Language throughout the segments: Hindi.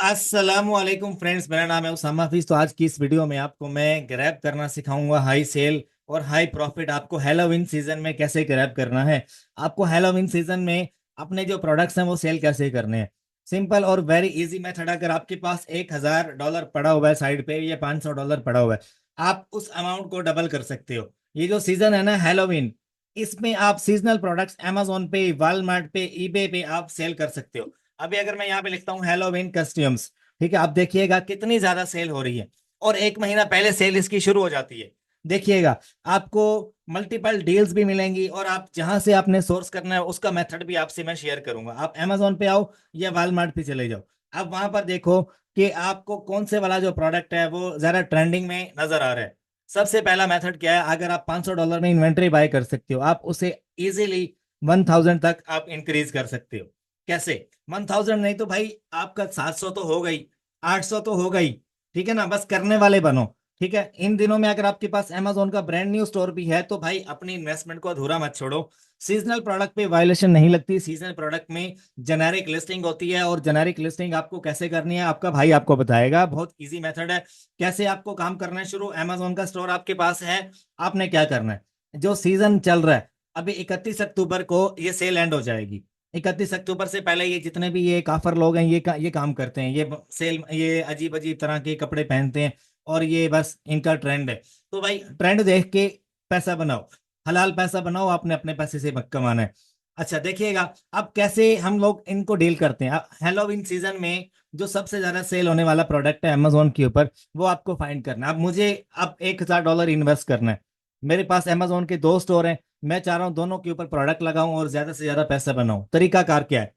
अस्सलामुअलैकुम फ्रेंड्स, मेरा नाम है उसामा हफीज। तो आज की इस वीडियो में आपको मैं ग्रैब करना सिखाऊंगा हाई सेल और हाई प्रॉफिट। आपको हैलोवीन सीजन में कैसे ग्रैब करना है, आपको हैलोवीन सीजन में अपने जो प्रोडक्ट्स हैं वो सेल कैसे करने हैं। सिंपल और वेरी इजी मेथड। अगर आपके पास $1000 पड़ा हुआ है साइड पे, या $500 पड़ा हुआ है, आप उस अमाउंट को डबल कर सकते हो। ये जो सीजन है ना हैलोवीन, इसमें आप सीजनल प्रोडक्ट्स अमेजोन पे, वॉलमार्ट पे, ईबे पे आप सेल कर सकते हो। अभी अगर मैं यहाँ पे लिखता हूँ हैलोवीन कस्टम्स, ठीक है, आप देखिएगा कितनी ज्यादा सेल हो रही है। और एक महीना पहले सेल इसकी शुरू हो जाती है। देखिएगा, आपको मल्टीपल डील्स भी मिलेंगी, और आप जहां से आपने सोर्स करना है उसका मेथड भी आपसे मैं शेयर करूंगा। आप अमेजोन पे आओ या वॉलमार्ट पे चले जाओ, आप वहां पर देखो कि आपको कौन से वाला जो प्रोडक्ट है वो ज्यादा ट्रेंडिंग में नजर आ रहा है। सबसे पहला मेथड क्या है, अगर आप $500 में इन्वेंट्री बाय कर सकते हो, आप उसे इजीली 1000 तक आप इंक्रीज कर सकते हो। कैसे? 1000 नहीं तो भाई आपका 700 तो हो गई, 800 तो हो गई। ठीक है ना, बस करने वाले बनो। ठीक है, इन दिनों में अगर आपके पास अमेजोन का ब्रांड न्यू स्टोर भी है तो भाई अपनी इन्वेस्टमेंट को अधूरा मत छोड़ो। सीजनल प्रोडक्ट पे वायलेशन नहीं लगती। सीजनल प्रोडक्ट में जेनेरिक लिस्टिंग होती है, और जेनेरिक लिस्टिंग आपको कैसे करनी है आपका भाई आपको बताएगा। बहुत इजी मेथड है। कैसे आपको काम करना है शुरू, अमेजोन का स्टोर आपके पास है, आपने क्या करना है, जो सीजन चल रहा है अभी 31 अक्टूबर को ये सेल एंड हो जाएगी। 31 अक्टूबर से पहले ये जितने भी ये काफर लोग हैं ये काम करते हैं, ये सेल, ये अजीब अजीब तरह के कपड़े पहनते हैं, और ये बस इनका ट्रेंड है। तो भाई ट्रेंड देख के पैसा बनाओ, हलाल पैसा बनाओ, आपने अपने पैसे से कमाना है। अच्छा देखिएगा, अब कैसे हम लोग इनको डील करते हैं। हेलोवीन सीजन में जो सबसे ज्यादा सेल होने वाला प्रोडक्ट है अमेजोन के ऊपर, वो आपको फाइंड करना है। अब मुझे अब $1000 इन्वेस्ट करना है। मेरे पास अमेजोन के दो स्टोर हैं, मैं चाह रहा हूँ दोनों के ऊपर प्रोडक्ट लगाऊं और ज्यादा से ज्यादा पैसा बनाऊं। तरीकाकार क्या है,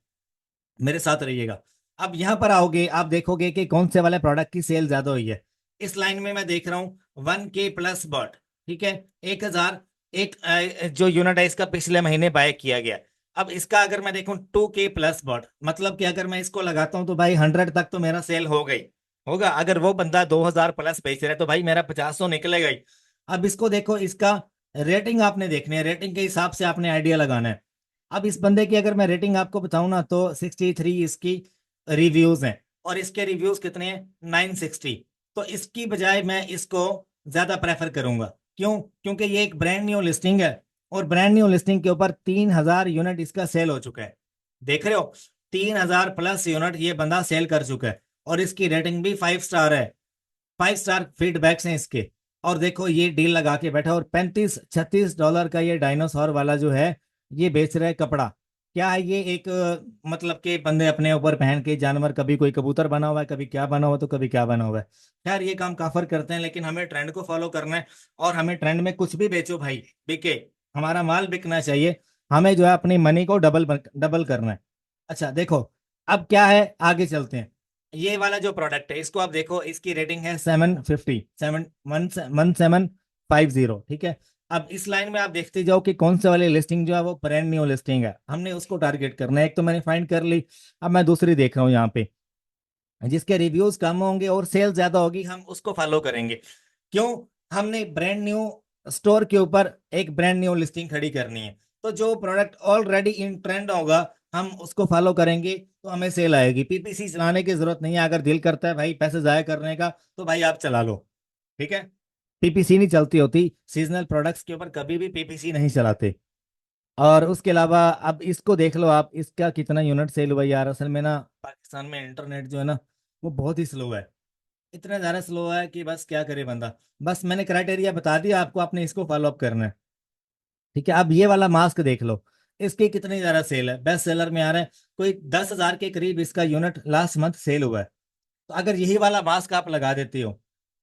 मेरे साथ रहिएगा। अब यहाँ पर आओगे, आप देखोगे कि कौन से वाले प्रोडक्ट की सेल ज्यादा हुई है। इस लाइन में मैं देख रहा हूँ 1K प्लस बॉट। ठीक है, 1000 एक जो यूनिट है इसका पिछले महीने बाय किया गया। अब इसका अगर मैं देखूं 2K प्लस बॉट, मतलब कि अगर मैं इसको लगाता हूं तो भाई 100 तक तो मेरा सेल हो गई होगा। अगर वो बंदा 2000 प्लस बेच रहा है तो भाई मेरा 50 तो निकलेगा ही। अब इसको देखो, इसका रेटिंग आपने देखनी है, रेटिंग के हिसाब से आपने आइडिया लगाना है। अब इस बंदे की अगर मैं रेटिंग आपको बताऊं ना, तो 63 इसकी रिव्यूज हैं, और इसके रिव्यूज कितने हैं, 960। तो इसकी बजाय मैं इसको ज्यादा प्रेफर करूंगा। क्यों? क्योंकि ये एक ब्रांड न्यू लिस्टिंग है, और ब्रांड न्यू लिस्टिंग के ऊपर 3000 यूनिट इसका सेल हो चुका है। देख रहे हो, 3000 प्लस यूनिट ये बंदा सेल कर चुका है, और इसकी रेटिंग भी 5 स्टार है। 5 स्टार फीडबैक्स हैं इसके। और देखो ये डील लगा के बैठा, और 35-36 डॉलर का ये डायनासोर वाला जो है ये बेच रहा है कपड़ा। क्या है ये, एक मतलब कि बंदे अपने ऊपर पहन के जानवर, कभी कोई कबूतर बना हुआ है, कभी क्या बना हुआ है, तो कभी क्या बना हुआ है। खैर ये काम काफर करते हैं, लेकिन हमें ट्रेंड को फॉलो करना है। और हमें ट्रेंड में कुछ भी बेचो भाई, बिके, हमारा माल बिकना चाहिए। हमें जो है अपनी मनी को डबल डबल करना है। अच्छा देखो, अब क्या है, आगे चलते हैं। ये वाला जो प्रोडक्ट है इसको आप देखो, इसकी रेटिंग है 750, 1750। ठीक है, अब इस लाइन में आप देखते जाओ कि कौन से वाली लिस्टिंग जो है वो ब्रांड न्यू लिस्टिंग है, हमने उसको टारगेट करना है। एक तो मैंने फाइंड कर ली, अब मैं दूसरी देख रहा हूँ यहाँ पे, जिसके रिव्यूज कम होंगे और सेल ज्यादा होगी हम उसको फॉलो करेंगे। क्यों? हमने ब्रांड न्यू स्टोर के ऊपर एक ब्रांड न्यू लिस्टिंग खड़ी करनी है। तो जो प्रोडक्ट ऑलरेडी इन ट्रेंड होगा हम उसको फॉलो करेंगे, तो हमें सेल आएगी। पीपीसी चलाने की जरूरत नहीं है। अगर दिल करता है भाई पैसे जाया करने का, तो भाई आप चला लो। ठीक है, पीपीसी नहीं चलती होती सीजनल प्रोडक्ट्स के ऊपर, कभी भी पीपीसी नहीं चलाते। और उसके अलावा अब इसको देख लो आप, इसका कितना यूनिट सेल हुआ यार। असल में ना पाकिस्तान में इंटरनेट जो है ना वो बहुत ही स्लो है। इतना ज़्यादा स्लो है कि बस क्या करे बंदा। बस मैंने क्राइटेरिया बता दिया आपको, आपने इसको फॉलो अप करना है। ठीक है, अब ये वाला मास्क देख लो, इसकी कितनी ज़्यादा सेल है, बेस्ट सेलर में आ रहा है। कोई 10,000 के करीब इसका यूनिट लास्ट मंथ सेल हुआ है। तो अगर यही वाला मास्क आप लगा देते हो,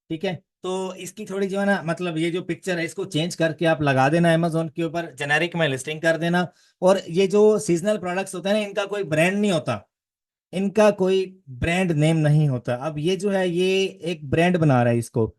ठीक है, तो इसकी थोड़ी जो है ना, मतलब ये जो पिक्चर है इसको चेंज करके आप लगा देना अमेजोन के ऊपर, जेनेरिक में लिस्टिंग कर देना। और ये जो सीजनल प्रोडक्ट्स होते हैं ना, इनका कोई ब्रांड नहीं होता, इनका कोई ब्रांड नेम नहीं होता। अब ये जो है ये एक ब्रांड बना रहा है इसको,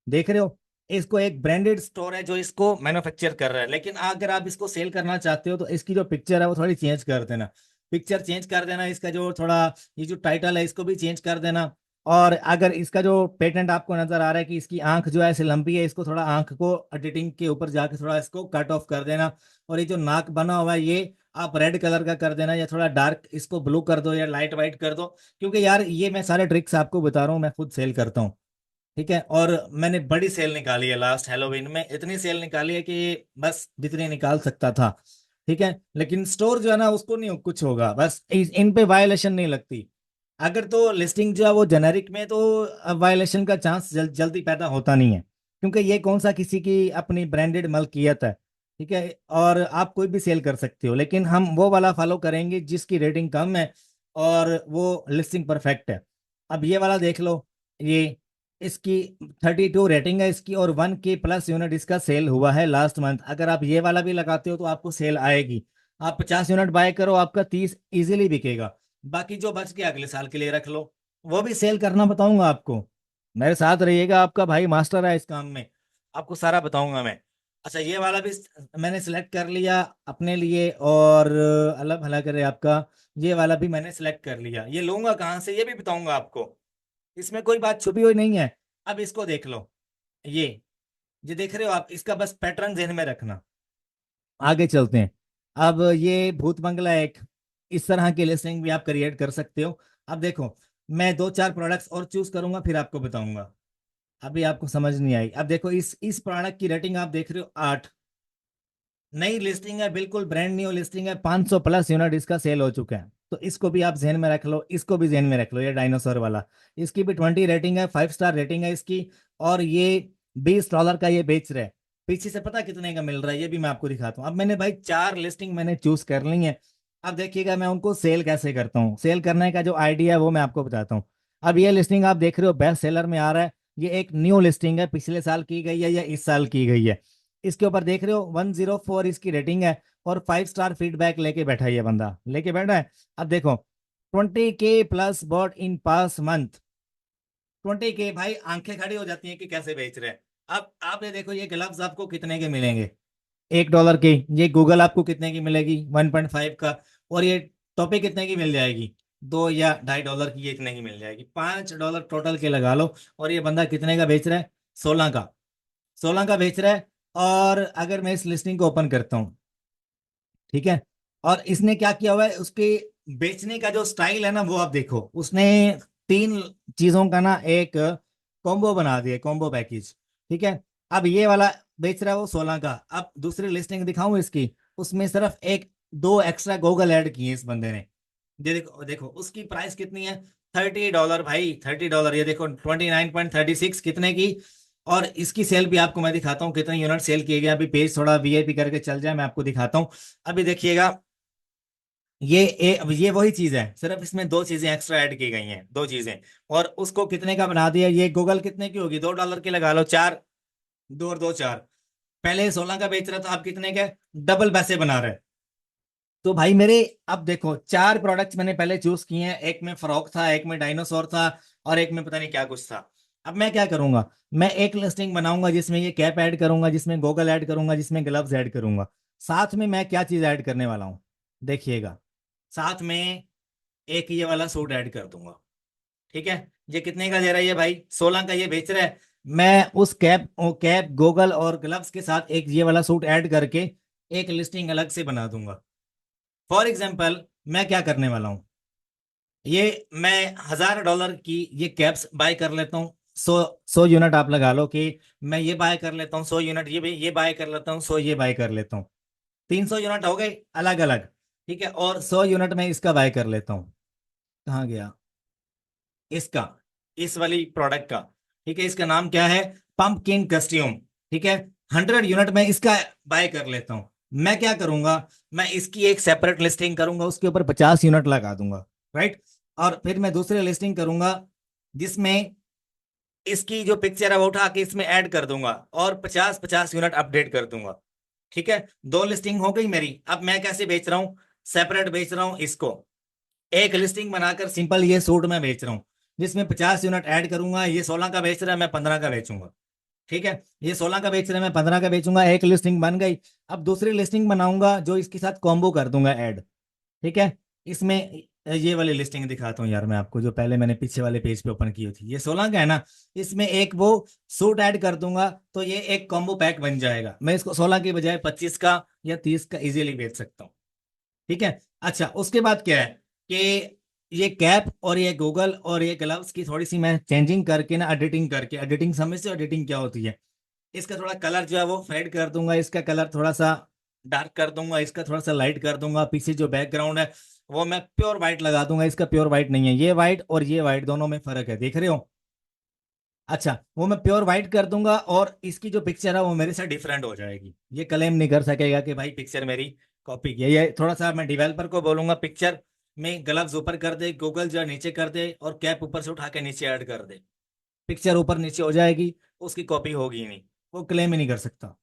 देख रहे हो, इसको एक ब्रांडेड स्टोर है जो इसको मैन्युफैक्चर कर रहा है। लेकिन अगर आप इसको सेल करना चाहते हो तो इसकी जो पिक्चर है वो थोड़ी चेंज कर देना। पिक्चर चेंज कर देना, इसका जो थोड़ा ये जो टाइटल है इसको भी चेंज कर देना। और अगर इसका जो पेटेंट आपको नजर आ रहा है कि इसकी आंख जो है ऐसे लंबी है, इसको थोड़ा आंख को एडिटिंग के ऊपर जाके थोड़ा इसको कट ऑफ कर देना। और ये जो नाक बना हुआ है ये आप रेड कलर का कर देना, या थोड़ा डार्क इसको ब्लू कर दो, या लाइट वाइट कर दो। क्योंकि यार ये मैं सारे ट्रिक्स आपको बता रहा हूँ, मैं खुद सेल करता हूँ। ठीक है, और मैंने बड़ी सेल निकाली है लास्ट हैलोवीन में, इतनी सेल निकाली है कि बस जितनी निकाल सकता था। ठीक है, लेकिन स्टोर जो है ना उसको नहीं कुछ होगा, बस इन पे वायलेशन नहीं लगती। अगर तो लिस्टिंग जो है वो जेनेरिक में, तो वायलेशन का चांस जल्दी पैदा होता नहीं है, क्योंकि ये कौन सा किसी की अपनी ब्रांडेड मलकियत है। ठीक है, और आप कोई भी सेल कर सकते हो, लेकिन हम वो वाला फॉलो करेंगे जिसकी रेटिंग कम है और वो लिस्टिंग परफेक्ट है। अब ये वाला देख लो, ये इसकी 32 रेटिंग है इसकी, और 1K+ यूनिट इसका सेल हुआ है लास्ट मंथ। अगर आप ये वाला भी लगाते हो तो आपको सेल आएगी। आप 50 यूनिट बाय करो, आपका 30 इजीली बिकेगा। बाकी जो बच गया अगले साल के लिए रख लो, वो भी सेल करना बताऊंगा आपको। मेरे साथ रहिएगा, आपका भाई मास्टर है इस काम में, आपको सारा बताऊंगा मैं। अच्छा, ये वाला भी मैंने सिलेक्ट कर लिया अपने लिए, और अल्लाह भला करे आपका, ये वाला भी मैंने सिलेक्ट कर लिया। ये लूंगा कहाँ से ये भी बताऊंगा आपको, इसमें कोई बात छुपी हुई नहीं है। अब इसको देख लो, ये ये देख रहे हो आप, इसका बस पैटर्न ध्यान में रखना। आगे चलते हैं। अब ये भूत बंगला एक, इस तरह की लिस्टिंग भी आप क्रिएट कर सकते हो। अब देखो, मैं दो चार प्रोडक्ट्स और चूज करूंगा, फिर आपको बताऊंगा। अभी आपको समझ नहीं आई। अब देखो, इस प्रोडक्ट की रेटिंग आप देख रहे हो 8, नई लिस्टिंग है, बिल्कुल ब्रांड न्यू लिस्टिंग है, 500+ यूनिट इसका सेल हो चुका है। तो इसको भी आप जहन में रख लो, इसको भी जहन में रख लो, ये डायनासोर वाला। इसकी भी 20 रेटिंग है, 5 स्टार रेटिंग है इसकी। और ये $20 का ये बेच रहे हैं। पीछे से पता कितने का मिल रहा है, ये भी मैं आपको दिखाता हूँ। अब मैंने भाई 4 लिस्टिंग मैंने चूज कर ली है। अब देखिएगा मैं उनको सेल कैसे करता हूँ, सेल करने का जो आइडिया है वो मैं आपको बताता हूँ। अब ये लिस्टिंग आप देख रहे हो बेस्ट सेलर में आ रहा है। ये एक न्यू लिस्टिंग है, पिछले साल की गई है या इस साल की गई है। इसके ऊपर देख रहे हो 104 इसकी रेटिंग है, और 5 स्टार फीडबैक लेके बैठा है, ये बंदा लेके बैठा है। अब देखो, 20K+ bought in pass month. 20K भाई, आंखें खड़ी हो जाती हैं कि कैसे बेच रहे हैं। अब आप ये देखो, ये ग्लव्स आपको कितने के मिलेंगे? $1 के। ये गूगल आपको कितने की मिलेगी? 1.5 का। और ये टोपी कितने की मिल जाएगी? 2 या $2.5 की, ये इतने की मिल जाएगी। $5 टोटल के लगा लो। और ये बंदा कितने का बेच रहा है? 16 का। 16 का बेच रहा है। और अगर मैं इस लिस्टिंग को ओपन करता हूँ, ठीक है, और इसने क्या किया हुआ है, उसके बेचने का जो स्टाइल है ना, वो आप देखो, उसने 3 चीजों का ना एक कॉम्बो बना दिया, कॉम्बो पैकेज। ठीक है, अब ये वाला बेच रहा है वो 16 का। अब दूसरी लिस्टिंग दिखाऊं इसकी, उसमें सिर्फ एक दो एक्स्ट्रा गूगल ऐड किए इस बंदे ने। ये देखो देखो, उसकी प्राइस कितनी है? $30 भाई, $30। ये देखो 29.36 कितने की। और इसकी सेल भी आपको मैं दिखाता हूँ, कितने यूनिट सेल किए गए। अभी पेज थोड़ा वीआईपी करके चल जाए, मैं आपको दिखाता हूँ। अभी देखिएगा, ये वही चीज है, सिर्फ इसमें दो चीजें एक्स्ट्रा ऐड की गई हैं, दो चीजें। और उसको कितने का बना दिया? ये गूगल कितने की होगी? $2 की लगा लो, चार। दो और दो चार। पहले 16 का बेच रहा था, आप कितने के? डबल पैसे बना रहे। तो भाई मेरे, अब देखो, 4 प्रोडक्ट्स मैंने पहले चूज किए हैं। एक में फ्रॉक था, एक में डायनासोर था, और एक में पता नहीं क्या कुछ था। अब मैं क्या करूंगा, मैं एक लिस्टिंग बनाऊंगा जिसमें ये कैप ऐड करूंगा, जिसमें गॉगल ऐड करूंगा, जिसमें ग्लव्स ऐड करूंगा। साथ में मैं क्या चीज ऐड करने वाला हूँ, देखिएगा। साथ में एक ये वाला सूट ऐड कर दूंगा। ठीक है, ये कितने का दे रहा है ये भाई? 16 का ये बेच रहा है। मैं उस कैप गॉगल और ग्लव्स के साथ एक ये वाला सूट ऐड करके एक लिस्टिंग अलग से बना दूंगा। फॉर एग्जाम्पल, मैं क्या करने वाला हूँ, ये मैं $1000 की ये कैप्स बाय कर लेता हूँ। 100 यूनिट आप लगा लो कि मैं ये बाय कर लेता हूँ, 100 यूनिट ये भी ये बाय कर लेता हूँ, 100 ये बाय कर लेता हूँ। 300 यूनिट हो गए अलग अलग। ठीक है, और 100 यूनिट में इसका बाय कर लेता हूँ। कहाँ गया इसका, इस वाली प्रोडक्ट का? ठीक है, इसका नाम क्या है? Pumpkin costume. ठीक है, 100 यूनिट में इसका बाय कर लेता हूं। मैं क्या करूंगा, मैं इसकी एक सेपरेट लिस्टिंग करूंगा, उसके ऊपर 50 यूनिट लगा दूंगा। राइट, और फिर मैं दूसरी लिस्टिंग करूंगा जिसमें इसकी जो पिक्चर है वो उठा के इसमें ऐड कर दूंगा, और 50-50 यूनिट अपडेट कर दूंगा। ठीक है, दो लिस्टिंग हो गई मेरी। अब मैं कैसे बेच रहा हूँ? सेपरेट बेच रहा हूँ इसको। एक लिस्टिंग बनाकर सिंपल ये सूट मैं बेच रहा हूँ, जिसमें 50 यूनिट ऐड करूंगा। ये 16 का बेच रहा है, मैं 15 का बेचूंगा। ठीक है, ये 16 का बेच रहा है, मैं 15 का बेचूंगा। एक लिस्टिंग बन गई। अब दूसरी लिस्टिंग बनाऊंगा जो इसके साथ कॉम्बो कर दूंगा ऐड। ठीक है, इसमें ये वाली लिस्टिंग दिखाता हूँ यार मैं आपको, जो पहले मैंने पीछे वाले पेज पे ओपन की थी। ये 16 का है ना, इसमें एक वो सूट ऐड कर दूंगा, तो ये एक कॉम्बो पैक बन जाएगा। मैं इसको 16 के बजाय 25 का या 30 का इजीली बेच सकता हूँ। ठीक है। अच्छा, उसके बाद क्या है कि ये कैप और ये गूगल और ये ग्लव्स की थोड़ी सी मैं चेंजिंग करके ना, एडिटिंग करके, एडिटिंग समझ से, एडिटिंग क्या होती है, इसका थोड़ा कलर जो है वो फेड कर दूंगा, इसका कलर थोड़ा सा डार्क कर दूंगा, इसका थोड़ा सा लाइट कर दूंगा, पीछे जो बैकग्राउंड है वो मैं प्योर वाइट लगा दूंगा, इसका प्योर वाइट नहीं है, ये वाइट और ये वाइट दोनों में फर्क है, देख रहे हो। अच्छा, वो मैं प्योर वाइट कर दूंगा और इसकी जो पिक्चर है वो मेरे से डिफरेंट हो जाएगी, ये क्लेम नहीं कर सकेगा कि भाई पिक्चर मेरी कॉपी की है। ये थोड़ा सा मैं डेवलपर को बोलूंगा पिक्चर में ग्लव्स ऊपर कर दे, गूगल जो है नीचे कर दे, और कैप ऊपर से उठा के नीचे ऐड कर दे, पिक्चर ऊपर नीचे हो जाएगी, उसकी कॉपी होगी ही नहीं, वो क्लेम ही नहीं कर सकता।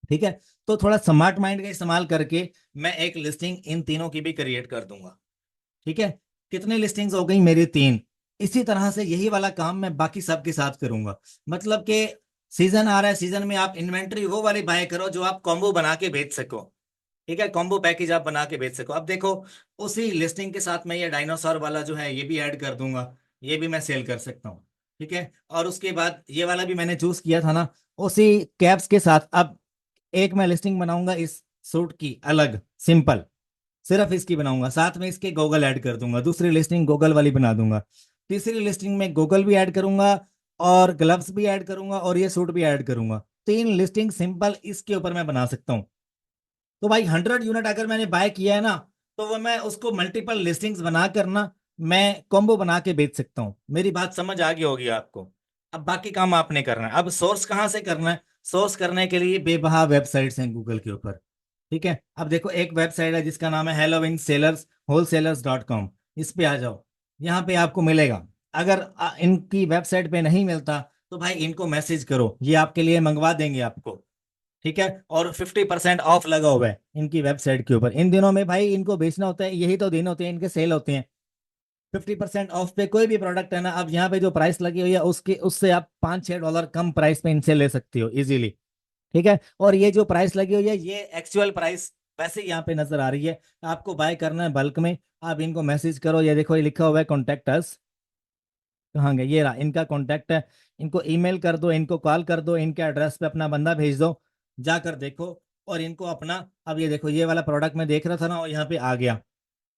ठीक है। तो थोड़ा स्मार्ट माइंड का इस्तेमाल करके मैं एक लिस्टिंग इन तीनों की भी क्रिएट कर दूंगा। ठीक है। कितनी लिस्टिंग्स हो गई मेरी? 3। इसी तरह से यही वाला काम मैं बाकी सब के साथ करूंगा। मतलब कि सीजन आ रहा है, सीजन में आप इन्वेंट्री वो वाली बाय करो जो आप कॉम्बो बना के बेच सको। ठीक है, कॉम्बो पैकेज आप बना के बेच सको। अब देखो, उसी लिस्टिंग के साथ मैं ये डायनासोर वाला जो है ये भी ऐड कर दूंगा, ये भी मैं सेल कर सकता हूँ। ठीक है। और उसके बाद ये वाला भी मैंने चूज किया था ना, उसी कैप्स के साथ अब एक मैं लिस्टिंग बनाऊंगा इस सूट की अलग, सिंपल, सिर्फ इसकी बनाऊंगा, साथ में इसके गूगल ऐड कर दूंगा, दूसरी लिस्टिंग गूगल वाली बना दूंगा, तीसरी लिस्टिंग में गूगल भी ऐड करूंगा और ग्लव्स भी ऐड करूंगा और ये सूट भी ऐड करूंगा। 3 लिस्टिंग सिंपल इसके ऊपर मैं बना सकता हूँ। तो भाई 100 यूनिट अगर मैंने बाय किया है ना, तो वो मैं उसको मल्टीपल लिस्टिंग्स बना कर ना, मैं कॉम्बो बना के बेच सकता हूँ। मेरी बात समझ आ गई होगी आपको। अब बाकी काम आपने करना है। अब सोर्स कहाँ से करना है? सोर्स करने के लिए बेबहा वेबसाइट्स हैं गूगल के ऊपर। ठीक है। अब देखो, एक वेबसाइट है जिसका नाम है हेलोविन सेलर्स होलसेलर्स.com, इस पे आ जाओ, यहाँ पे आपको मिलेगा। अगर इनकी वेबसाइट पे नहीं मिलता तो भाई इनको मैसेज करो, ये आपके लिए मंगवा देंगे आपको। ठीक है। और 50% ऑफ लगा हुआ है इनकी वेबसाइट के ऊपर, इन दिनों में भाई इनको बेचना होता है, यही तो दिन होते हैं इनके, सेल होते हैं। 50% ऑफ पे कोई भी प्रोडक्ट है ना, अब यहाँ पे जो प्राइस लगी हुई है उसके उससे आप $5-6 कम प्राइस पे इनसे ले सकती हो इजीली। ठीक है। और ये जो प्राइस लगी हुई है ये एक्चुअल प्राइस वैसे यहाँ पे नजर आ रही है। आपको बाय करना है बल्क में, आप इनको मैसेज करो, ये देखो ये लिखा हुआ है कॉन्टेक्ट अस, कहाँ गए, ये रहा इनका कॉन्टैक्ट है। इनको ईमेल कर दो, इनको कॉल कर दो, इनके एड्रेस पे अपना बंदा भेज दो, जाकर देखो। और इनको अपना, अब ये देखो ये वाला प्रोडक्ट मैं देख रहा था ना, और यहाँ पे आ गया।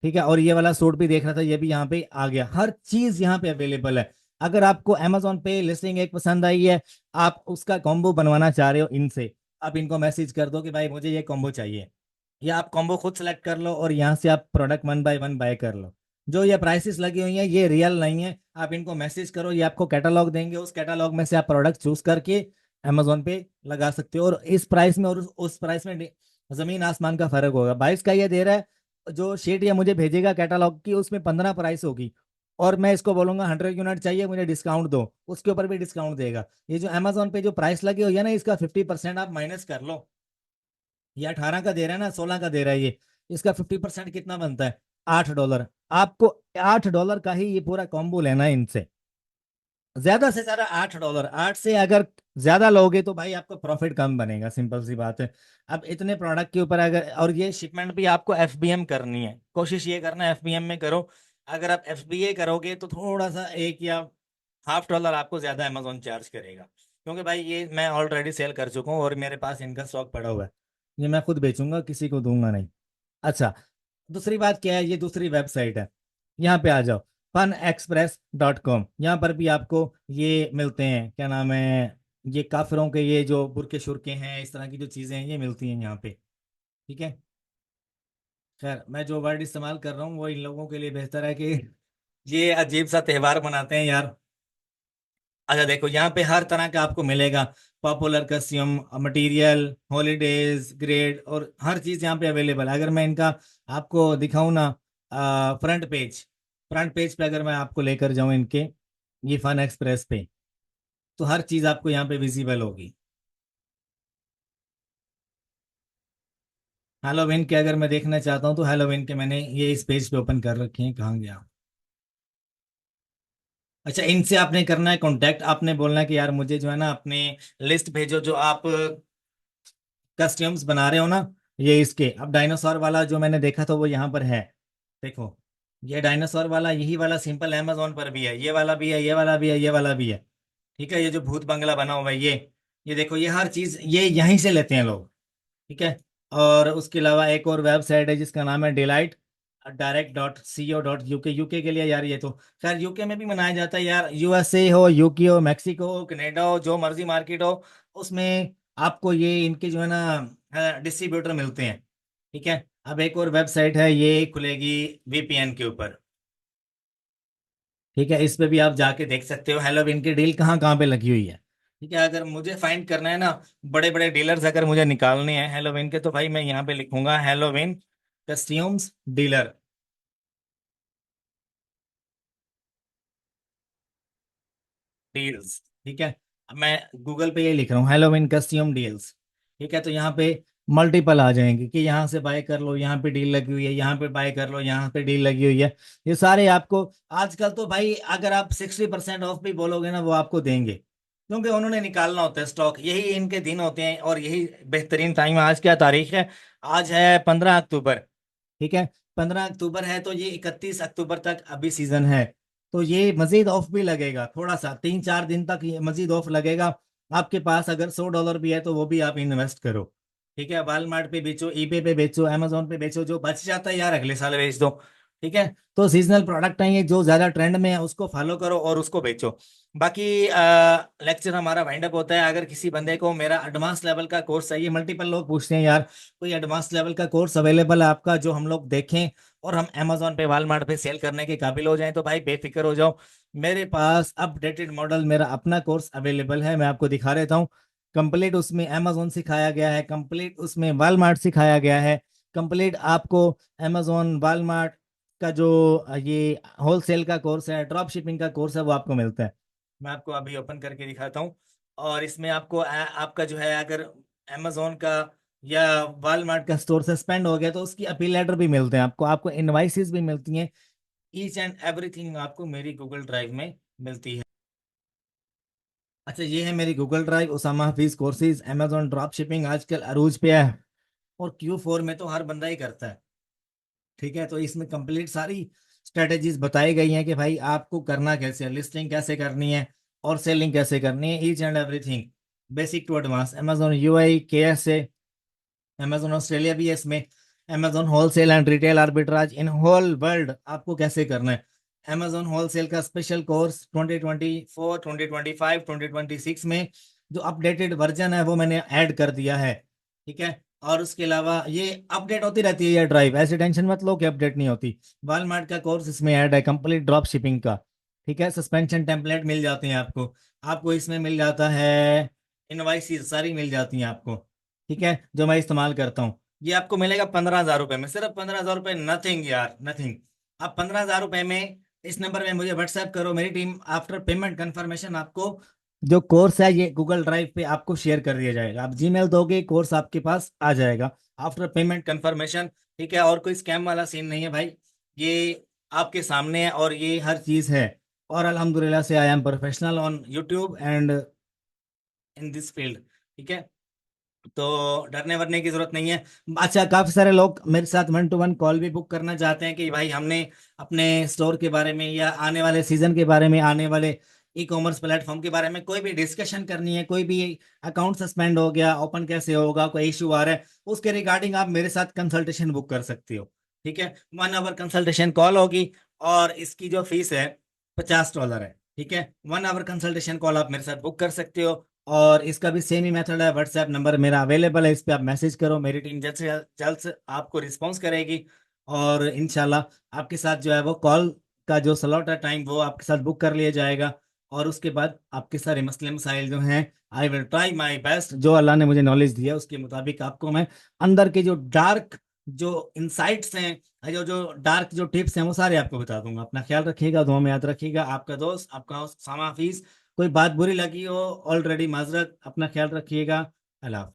ठीक है। और ये वाला सूट भी देख रहा था, ये भी यहाँ पे आ गया, हर चीज यहाँ पे अवेलेबल है। अगर आपको अमेजोन पे लिस्टिंग एक पसंद आई है, आप उसका कॉम्बो बनवाना चाह रहे हो इनसे, आप इनको मैसेज कर दो कि भाई मुझे ये कॉम्बो चाहिए, या आप कॉम्बो खुद सेलेक्ट कर लो और यहाँ से आप प्रोडक्ट 1 बाय 1 बाय कर लो। जो ये प्राइसेस लगी हुई हैं ये रियल नहीं है, आप इनको मैसेज करो, ये आपको कैटलॉग देंगे, उस कैटलॉग में से आप प्रोडक्ट चूज करके अमेजोन पे लगा सकते हो। और इस प्राइस में और उस प्राइस में जमीन आसमान का फर्क होगा। 22 का ये दे रहा है, जो शीट ये मुझे भेजेगा कैटलॉग की उसमें 15 प्राइस होगी, और मैं इसको बोलूंगा 100 यूनिट चाहिए मुझे डिस्काउंट दो, उसके ऊपर भी डिस्काउंट देगा। ये जो अमेजोन पे जो प्राइस लगी हुई है ना, इसका 50% आप माइनस कर लो। ये 18 का दे रहा है ना, 16 का दे रहा है ये, इसका 50% कितना बनता है? $8। आपको $8 का ही ये पूरा कॉम्बो लेना है इनसे, ज्यादा से ज्यादा $8। 8 से अगर ज्यादा लोगे तो भाई आपको प्रॉफिट कम बनेगा, सिंपल सी बात है। अब इतने प्रोडक्ट के ऊपर अगर, और ये शिपमेंट भी आपको एफबीएम करनी है, कोशिश ये करना है एफबीएम में करो। अगर आप एफबीए करोगे तो थोड़ा सा एक या $0.5 आपको ज्यादा अमेजोन चार्ज करेगा, क्योंकि भाई ये मैं ऑलरेडी सेल कर चुका हूँ और मेरे पास इनका स्टॉक पड़ा हुआ है, ये मैं खुद बेचूंगा, किसी को दूंगा नहीं। अच्छा, दूसरी बात क्या है, ये दूसरी वेबसाइट है, यहाँ पे आ जाओ, funexpress.com, यहाँ पर भी आपको ये मिलते हैं, क्या नाम है, ये काफिरों के ये जो बुरके शुरके हैं, इस तरह की जो चीजें हैं ये मिलती हैं यहाँ पे। ठीक है। खैर, मैं जो वर्ड इस्तेमाल कर रहा हूँ वो इन लोगों के लिए बेहतर है कि ये अजीब सा त्योहार मनाते हैं यार। अच्छा देखो, यहाँ पे हर तरह का आपको मिलेगा, popular custom material, holidays grade, और हर चीज यहाँ पे अवेलेबल है। अगर मैं इनका आपको दिखाऊं ना, फ्रंट पेज पे अगर मैं आपको लेकर जाऊं इनके, ये फन एक्सप्रेस पे, तो हर चीज आपको यहाँ पे विजिबल होगी। हेलोविन के अगर मैं देखना चाहता हूँ तो हेलोविन के मैंने ये इस पेज पे ओपन कर रखे हैं, कहाँ गया। अच्छा, इनसे आपने करना है कांटेक्ट, आपने बोलना है कि यार मुझे जो है ना अपने लिस्ट भेजो जो आप कस्टम्स बना रहे हो ना, ये इसके। अब डायनासोर वाला जो मैंने देखा था वो यहाँ पर है, देखो, ये डायनासोर वाला, यही वाला सिंपल अमेजोन पर भी है, ये वाला भी है, ये वाला भी है, ये वाला भी है। ठीक है। ये जो भूत बंगला बना हुआ है ये देखो, ये हर चीज ये यहीं से लेते हैं लोग। ठीक है। और उसके अलावा एक और वेबसाइट है जिसका नाम है डिलाइट direct.co.uk। यूके के लिए यार, ये तो खैर यूके में भी मनाया जाता है यार, यूएसए हो, यूके हो, मैक्सिको हो, कनाडा हो, जो मर्जी मार्केट हो, उसमें आपको ये इनके जो है ना डिस्ट्रीब्यूटर मिलते हैं। ठीक है, अब एक और वेबसाइट है, ये खुलेगी वीपीएन के ऊपर। ठीक है, इस पे भी आप जाके देख सकते हो हेलोविन की डील कहाँ कहाँ पे लगी हुई है। ठीक है, अगर मुझे फाइंड करना है ना बड़े बड़े डीलर्स अगर मुझे निकालने हैं हेलोविन के, तो भाई मैं यहाँ पे लिखूंगा हेलोविन कस्टम्स डीलर डील्स। ठीक है, अब मैं गूगल पे ये लिख रहा हूँ हेलोविन कस्टम डील्स। ठीक है, तो यहाँ पे मल्टीपल आ जाएंगे कि यहाँ से बाय कर लो, यहाँ पे डील लगी हुई है, यहाँ पे बाय कर लो, यहाँ पे डील लगी हुई है। ये सारे आपको आजकल तो भाई अगर आप 60% ऑफ भी बोलोगे ना वो आपको देंगे, क्योंकि उन्होंने निकालना होता है स्टॉक, यही इनके दिन होते हैं और यही बेहतरीन टाइम है। आज क्या तारीख है? आज है 15 अक्टूबर। ठीक है, 15 अक्टूबर है तो ये 31 अक्टूबर तक अभी सीजन है। तो ये मजीद ऑफ भी लगेगा, थोड़ा सा 3-4 दिन तक ये मजीद ऑफ लगेगा। आपके पास अगर $100 भी है तो वो भी आप इन्वेस्ट करो। ठीक है, वॉलमार्ट पे बेचो, ईबे पे बेचो, अमेजोन पे बेचो, जो बच जाता है यार अगले साल बेच दो। ठीक है, तो सीजनल प्रोडक्ट है ये, जो ज्यादा ट्रेंड में है उसको फॉलो करो और उसको बेचो। बाकी लेक्चर हमारा वाइंड अप होता है। अगर किसी बंदे को मेरा एडवांस लेवल का कोर्स चाहिए, मल्टीपल लोग पूछते हैं यार कोई एडवांस लेवल का कोर्स अवेलेबल है आपका जो हम लोग देखें और हम अमेजोन पे वॉलमार्ट पे सेल करने के काबिल हो जाएं, तो भाई बेफिक्र हो जाओ, मेरे पास अपडेटेड मॉडल मेरा अपना कोर्स अवेलेबल है। मैं आपको दिखा देता हूँ। कंप्लीट उसमें अमेजोन सिखाया गया है, कंप्लीट उसमें वॉलमार्ट सिखाया गया है, कंप्लीट आपको अमेजोन वॉलमार्ट का जो ये होलसेल का कोर्स है, ड्रॉप शिपिंग का कोर्स है, वो आपको मिलता है। मैं आपको अभी ओपन करके दिखाता हूँ। और इसमें आपको आपका जो है अगर अमेजोन का या वॉलमार्ट का स्टोर सस्पेंड हो गया तो उसकी अपील लेटर भी मिलते हैं आपको, आपको इनवाइसेस भी मिलती हैं। ईच एंड एवरीथिंग आपको मेरी गूगल ड्राइव में मिलती है। अच्छा, ये है मेरी Google drive, Usama Hafeez courses, Amazon drop shipping आजकल अरूज पे है और Q4 में तो हर बंदा ही करता है। ठीक है, तो इसमें कंप्लीट सारी स्ट्रेटेजीज बताई गई हैं कि भाई आपको करना कैसे है, लिस्टिंग कैसे करनी है और सेलिंग कैसे करनी है, each and everything basic to advance. Amazon UAE KSA, Amazon Australia भी है इसमें, Amazon wholesale and retail arbitrage in whole world आपको कैसे करना है। अमेजोन होलसेल का स्पेशल कोर्स 2024, 2025, 2026 में जो अपडेटेड वर्जन है वो मैंने ऐड कर दिया है। ठीक है, और उसके अलावा ये अपडेट होती रहती है ये ड्राइव, ऐसी टेंशन मत लो कि अपडेट नहीं होती। वॉलमार्ट का कोर्स इसमें ऐड है, कंप्लीट ड्रॉप शिपिंग का। ठीक है, सस्पेंशन टेम्पलेट मिल जाते हैं आपको, आपको इसमें मिल जाता है, इनवाइसेस सारी मिल जाती हैं आपको। ठीक है, जो मैं इस्तेमाल करता हूँ, ये आपको मिलेगा 15,000 रुपए में, सिर्फ 15,000 रुपए, नथिंग यार, नथिंग। आप 15,000 रुपए में इस नंबर में मुझे व्हाट्सएप करो, मेरी टीम आफ्टर पेमेंट कंफर्मेशन आपको जो कोर्स है ये गूगल ड्राइव पे आपको शेयर कर दिया जाएगा। आप जीमेल दोगे, कोर्स आपके पास आ जाएगा आफ्टर पेमेंट कंफर्मेशन। ठीक है, और कोई स्कैम वाला सीन नहीं है भाई, ये आपके सामने है और ये हर चीज है। और अल्हम्दुलिल्लाह से I am professional on YouTube and in this field. ठीक है, तो डरने वरने की जरूरत नहीं है। अच्छा, काफी सारे लोग मेरे साथ 1-to-1 कॉल भी बुक करना चाहते हैं कि भाई हमने अपने स्टोर के बारे में या आने वाले सीजन के बारे में, आने वाले ई कॉमर्स प्लेटफॉर्म के बारे में कोई भी डिस्कशन करनी है, कोई भी अकाउंट सस्पेंड हो गया, ओपन कैसे होगा, कोई इशू आ रहा है, उसके रिगार्डिंग आप मेरे साथ कंसल्टेशन बुक कर सकते हो। ठीक है, 1 आवर कंसल्टेशन कॉल होगी और इसकी जो फीस है $50 है। ठीक है, 1 आवर कंसल्टेशन कॉल आप मेरे साथ बुक कर सकते हो। और इसका भी सेम ही मेथड है, व्हाट्सएप नंबर मेरा अवेलेबल है, इस पे आप मैसेज करो, मेरी टीम जल्द से जल्द से आपको रिस्पॉन्स करेगी। और इंशाल्लाह आपके साथ जो है वो कॉल का जो स्लॉट है, टाइम, वो आपके साथ बुक कर लिया जाएगा। और उसके बाद आपके सारे मसले मसाइल जो हैं, I will try my best, जो अल्लाह ने मुझे नॉलेज दिया उसके मुताबिक आपको मैं अंदर के जो डार्क जो इंसाइट्स हैं, जो जो डार्क जो टिप्स हैं, वो सारे आपको बता दूंगा। अपना ख्याल रखिएगा, दुआ में याद रखिएगा। आपका दोस्त, आपका सामा हाफिज। कोई बात बुरी लगी हो ऑलरेडी माजरत, अपना ख्याल रखिएगा। अल्लाह हाफ़िज़।